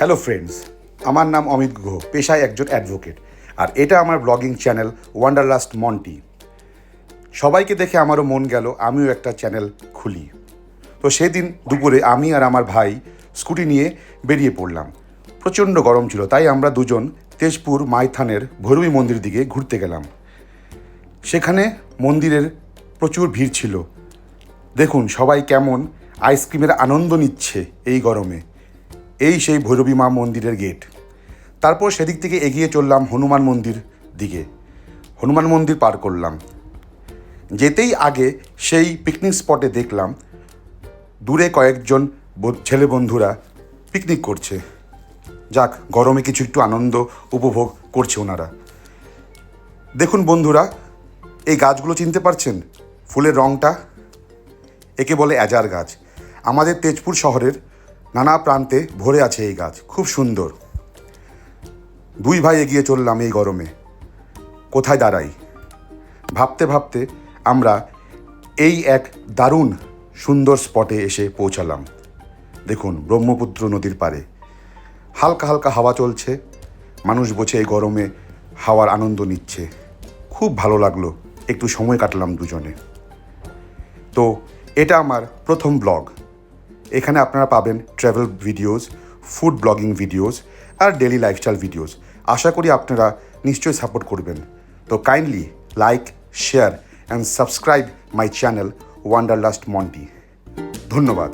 Hello friends, আমার নাম অমিত গুহ, পেশায় একজন অ্যাডভোকেট। আর এটা আমার ব্লগিং চ্যানেল ওয়ান্ডারলাস্ট মন্টি। সবাইকে দেখে আমারও মন গেল আমিও একটা চ্যানেল খুলি। তো সেদিন দুপুরে আমি আর আমার ভাই স্কুটি নিয়ে বেরিয়ে পড়লাম। প্রচণ্ড গরম ছিল, তাই আমরা দুজন তেজপুর মাইথানের ভৈরবী মন্দির দিকে ঘুরতে গেলাম। সেখানে মন্দিরের প্রচুর ভিড় ছিল। দেখুন সবাই কেমন আইসক্রিমের আনন্দ নিচ্ছে এই গরমে। এই সেই ভৈরবী মা মন্দিরের গেট। তারপর সেদিক থেকে এগিয়ে চললাম হনুমান মন্দির দিকে। হনুমান মন্দির পার করলাম। যেতেই আগে সেই পিকনিক স্পটে দেখলাম দূরে কয়েকজন ছেলে বন্ধুরা পিকনিক করছে। যাক, গরমে কিছু একটু আনন্দ উপভোগ করছে ওনারা। দেখুন বন্ধুরা, এই গাছগুলো চিনতে পারছেন? ফুলের রঙটা, একে বলে অ্যাজার গাছ। আমাদের তেজপুর শহরের নানা প্রান্তে ভরে আছে এই গাছ, খুব সুন্দর। দুই ভাই এগিয়ে চললাম এই গরমে। কোথায় দাঁড়াই ভাবতে ভাবতে আমরা এই এক দারুণ সুন্দর স্পটে এসে পৌঁছালাম। দেখুন ব্রহ্মপুত্র নদীর পাড়ে হালকা হালকা হাওয়া চলছে। মানুষ বসে এই গরমে হাওয়ার আনন্দ নিচ্ছে। খুব ভালো লাগলো, একটু সময় কাটলাম দুজনে। তো এটা আমার প্রথম ব্লগ। এখানে আপনারা পাবেন travel videos, food blogging videos আর ডেলি লাইফস্টাইল ভিডিওস। আশা করি আপনারা নিশ্চয়ই সাপোর্ট করবেন। তো kindly like, share and subscribe my channel wanderlust Monty. ধন্যবাদ।